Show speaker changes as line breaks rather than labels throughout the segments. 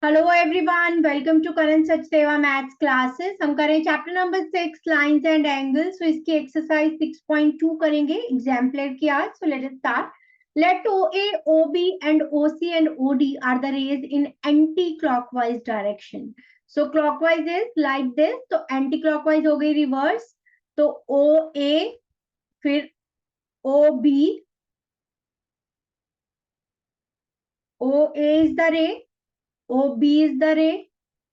Hello everyone, welcome to Karan Sachdeva maths classes. हम करें chapter number 6 lines and angles. So इसकी exercise 6.2 करेंगे exemplar की आज। So let us start. Let OA, OB and OC and OD are the rays in anti clockwise direction. So clockwise is like this, तो anti clockwise हो गई reverse. तो OA, फिर OB, OA is the ray, OB is the ray,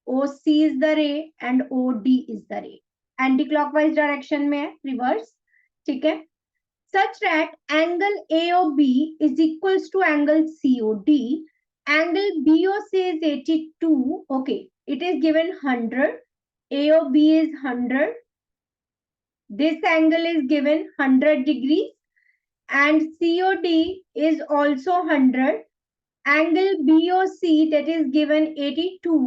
OC is the ray and OD is the ray. Anti clockwise direction में है, reverse. ठीक है। Such that angle AOB is equals to angle COD. Angle BOC is 82. Okay, it is given 100. AOB is 100. This angle is given 100 degrees and COD is also 100. Angle BOC that is given 82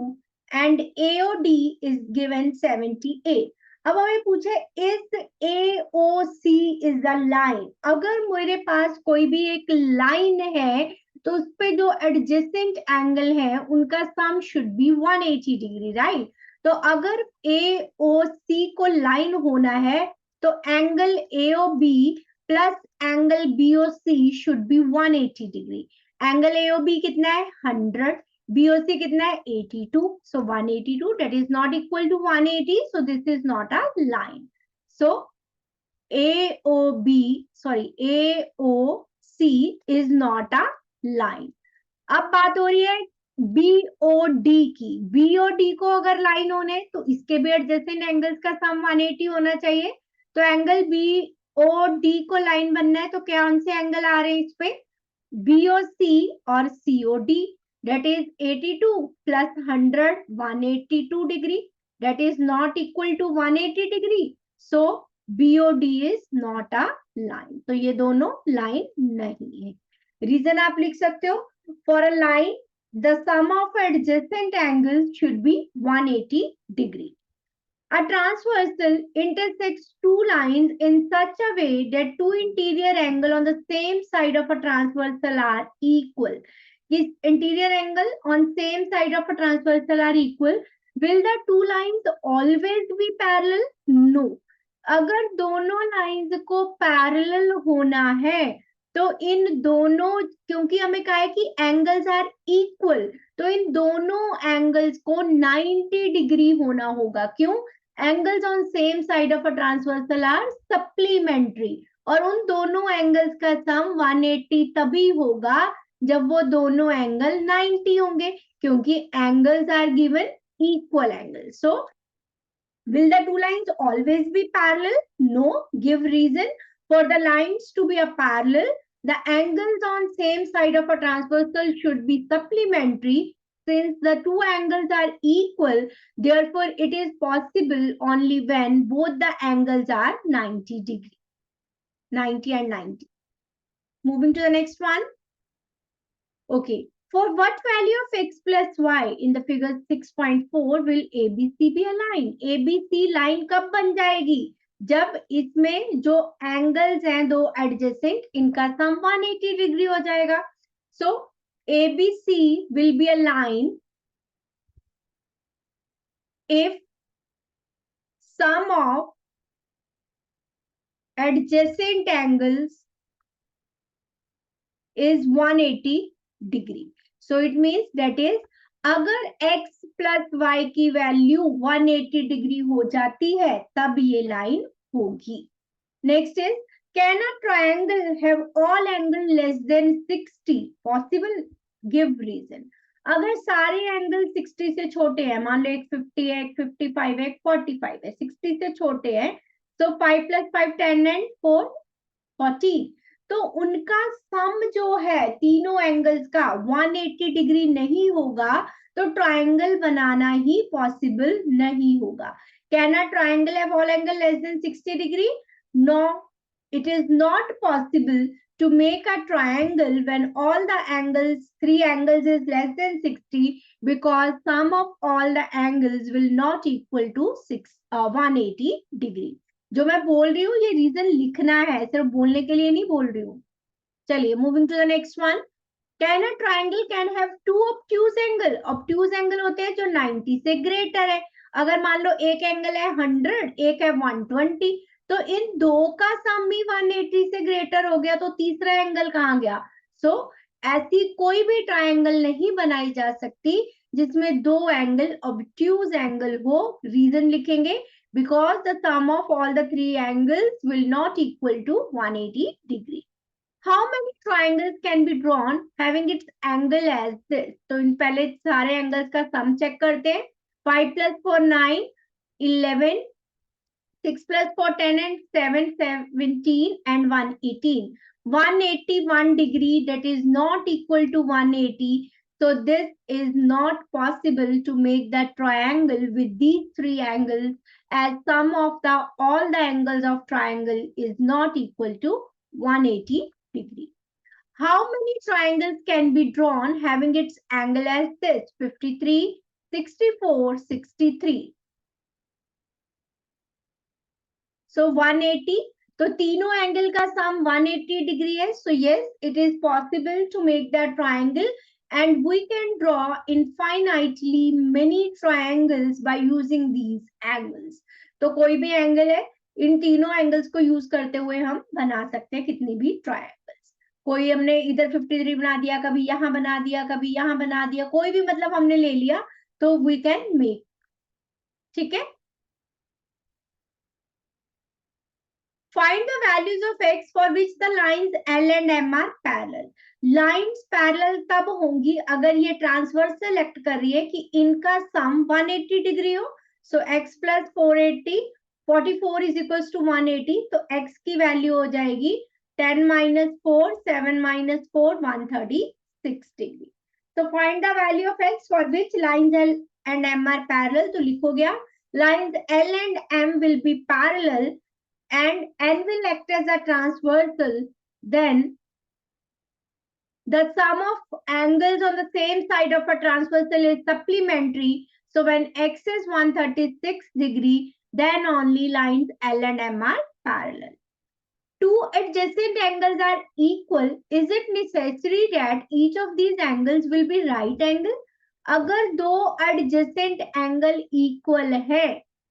and AOD is given 78. अब हमें पूछे इस AOC is the line. अगर मेरे पास कोई भी एक line है तो उस पे जो एडजेसेंट एंगल है उनका sum should be 180 degree, right. तो अगर AOC को लाइन होना है तो angle AOB plus angle BOC should be 180 degree. Angle AOB कितना है 100, BOC कितना है 82, so 182 that is not equal to 180, so this is not a line. So AOC is not a line. अब बात हो रही है BOD की। BOD को अगर लाइन होने तो इसके भी एडजेसेंट एंगल्स का सम 180 होना चाहिए। तो एंगल BOD को लाइन बनना है तो कौन से एंगल आ रहे हैं इस पे, BOC और COD, that is 82 plus 100, 182 degree, that is not equal to 180 degree. So BOD is not a line. तो ये दोनों लाइन नहीं है। रीजन आप लिख सकते हो, for a line the sum of adjacent angles should be 180 degree. A transversal intersects two lines in such a way that two interior angles on the same side of a transversal are equal. This interior angle on same side of a transversal are equal. Will the two lines always be parallel? No. अगर दोनों lines को parallel होना है तो इन दोनों, क्योंकि हमें कहा है कि एंगल्स आर इक्वल, तो इन दोनों एंगल्स को 90 डिग्री होना होगा। क्यों? Angles on same side of a transversal are supplementary, और उन दोनों एंगल्स का सम 180 तभी होगा जब वो दोनों एंगल 90 होंगे, क्योंकि angles are given equal angle. So will the two lines always be parallel? No. Give reason. For the lines to be a parallel, the angles on same side of a transversal should be supplementary. Since the two angles are equal, therefore it is possible only when both the angles are 90 degree. 90 and 90. Moving to the next one. Okay. For what value of x plus y in the figure 6.4 will ABC be a line? ABC line कब बन जाएगी? जब इसमें जो angles हैं दो adjacent, इनका सम 180 degree हो जाएगा। सो ABC will be a line if sum of adjacent angles is 180 degree. So it means that is अगर x प्लस y की वैल्यू 180 डिग्री हो जाती है तब ये लाइन होगी। Next is, can a triangle have all angle less than 60 possible? Give reason. अगर सारे एंगल 60 से छोटे हैं, मान लो एक 50 है, एक 55 है, एक 45 है, 60 से छोटे हैं, तो 5 + 5 10 and 4 14, तो उनका सम जो है तीनों एंगल्स का 180 डिग्री नहीं होगा, तो ट्रायंगल बनाना ही पॉसिबल नहीं होगा। Can a triangle have all angle less than 60 degree? No, it is not possible to make a triangle when all the angles, three angles is less than 60, because sum of all the angles will not equal to 180 degree. जो मैं बोल रही हूँ ये reason लिखना है, सिर्फ बोलने के लिए नहीं बोल रही हूँ। चलिए moving to the next one. Can a triangle can have two obtuse angle? Obtuse angle होते हैं जो 90 से ग्रेटर है। अगर मान लो एक एंगल है 100, एक है 120, तो इन दो का सम भी 180 से ग्रेटर हो गया, तो तीसरा एंगल कहाँ गया? सो ऐसी कोई भी ट्रायंगल नहीं बनाई जा सकती जिसमें दो एंगल ऑब्ट्यूज एंगल हो। रीजन लिखेंगे, because the sum of all the three angles will not equal to 180 degree. How many triangles can be drawn having its angle as this? तो इन पहले सारे एंगल्स का सम चेक करते हैं। 5 plus 4 9, 11, 6 plus 4 10 and 7 17 and 1 18. 181 degree, that is not equal to 180. So this is not possible to make that triangle with these three angles, as sum of all the angles of triangle is not equal to 180 degree. How many triangles can be drawn having its angle as this? 53, 64, 63. So 180. तो तीनों angle का सम 180 degree है. So yes, it is possible to make that triangle, and we can draw infinitely many triangles by using these angles. तो कोई भी angle है, इन तीनों angles को यूज करते हुए हम बना सकते हैं कितनी भी ट्रायंगल्स. कोई हमने इधर 53 बना दिया, कभी यहाँ बना दिया, कभी यहाँ बना दिया, कोई भी मतलब हमने ले लिया तो वी कैन मेक. ठीक है. Find the values of x for which the lines L and M are parallel. Lines parallel तब होंगी अगर ये ट्रांसवर्सल एक्ट कर रही है कि इनका सम 180 डिग्री हो. So x plus 480, 44 is equal to 180. तो x की वैल्यू हो जाएगी 10 minus 4, 7 minus 4, 136 डिग्री. तो find the value of x for which lines L and M are parallel. तो लिखो गया lines L and M will be parallel and N will act as a transversal, then the sum of angles on the same side of a transversal is supplementary. So when x is 136 degree, then only lines L and M are parallel. Two adjacent angles are equal. Is it necessary that each of these angles will be right angle? अगर दो adjacent angle equal है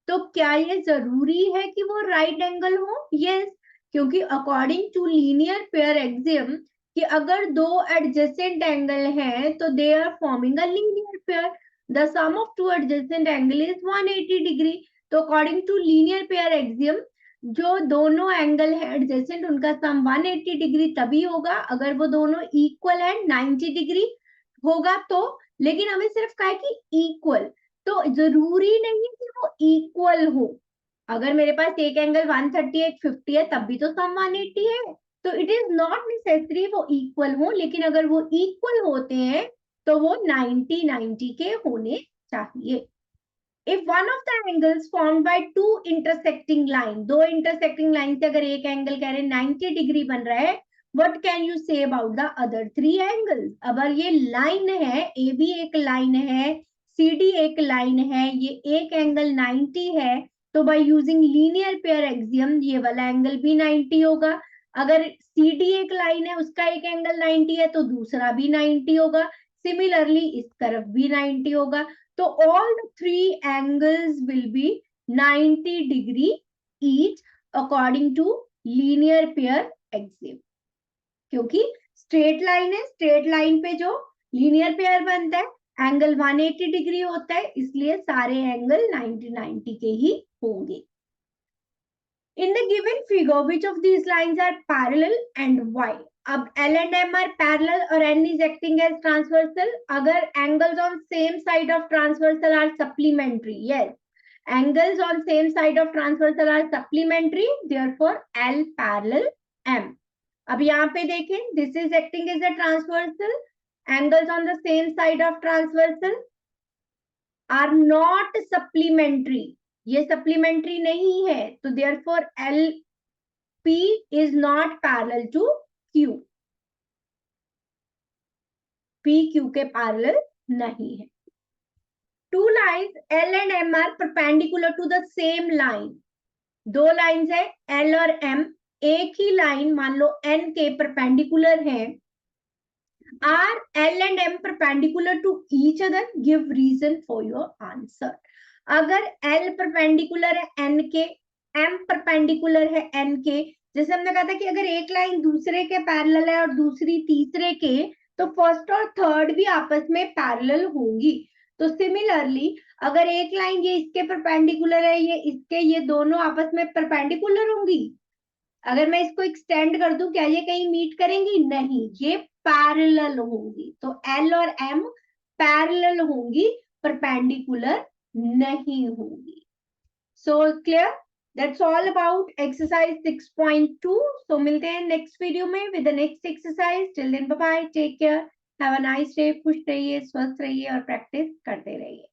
तो क्या ये जरूरी है कि वो राइट एंगल हो? यस, क्योंकि according to linear pair axiom कि अगर दो एडजेसेंट एंगल हैं तो they are forming a linear pair. The sum of two adjacent angle is 180 degree. तो according to linear pair axiom जो दोनों एंगल है एडजेसेंट उनका सम 180 डिग्री तभी होगा अगर वो दोनों इक्वल है 90 डिग्री होगा तो. लेकिन हमें सिर्फ कहा है कि इक्वल, तो जरूरी नहीं है कि वो इक्वल हो. अगर मेरे पास एक एंगल 130 एक 50 है तब भी तो सम 180 है. तो इट इज नॉट नेसेसरी वो इक्वल हो, लेकिन अगर वो इक्वल होते हैं तो वो 90 के होने चाहिए. If one of the angles formed by two intersecting line, दो intersecting line से अगर एक एंगल कह रहे 90 डिग्री बन रहा है, what can you say about the other three angles? अगर ये लाइन है, AB एक लाइन है, CD एक लाइन है, ये एक एंगल 90 है, तो by using linear pair axiom ये वाला एंगल भी 90 होगा. अगर CD एक लाइन है, उसका एक एंगल 90 है तो दूसरा भी 90 होगा. सिमिलरली इस तरफ भी 90 होगा. तो all the three angles will be 90 degree each according to linear pair axiom. क्योंकि स्ट्रेट लाइन है, स्ट्रेट लाइन पे जो लीनियर पेयर बनता है एंगल 180 डिग्री होता है, इसलिए सारे एंगल 90 के ही होंगे. In the given figure, which of these lines are parallel and why? अब L and M are parallel और N is acting as transversal. अगर angles on same side of transversal are supplementary, yes, angles on same side of transversal are supplementary, therefore L parallel M. अब यहाँ पे देखें, this is acting as a transversal, angles on the same side of transversal are not supplementary. ये supplementary नहीं है, तो therefore LP is not parallel to Q. P Q के parallel नहीं है. Two lines L and M are perpendicular to the same line. दो lines है L और M, एक ही लाइन मान लो N के परपेंडिकुलर है. Are L and M perpendicular to each other? Give reason for your answer. अगर L perpendicular है N के, M perpendicular है N के, जैसे हमने कहा था कि अगर एक लाइन दूसरे के पैरेलल है और दूसरी तीसरे के, तो फर्स्ट और थर्ड भी आपस में पैरेलल होंगी. तो सिमिलरली अगर एक लाइन ये इसके परपेंडिकुलर है, ये इसके, ये दोनों आपस में परपेंडिकुलर होंगी. अगर मैं इसको एक्सटेंड कर दूं, क्या ये कहीं मीट करेंगी? नहीं, ये पैरेलल होंगी. तो L और M पैरेलल होंगी, परपेंडिकुलर नहीं होंगी. So clear? That's all about exercise 6.2. So मिलते हैं नेक्स्ट वीडियो में with the next exercise. Till then bye bye, take care, have a nice day. खुश रहिए, स्वस्थ रहिए और प्रैक्टिस करते रहिए.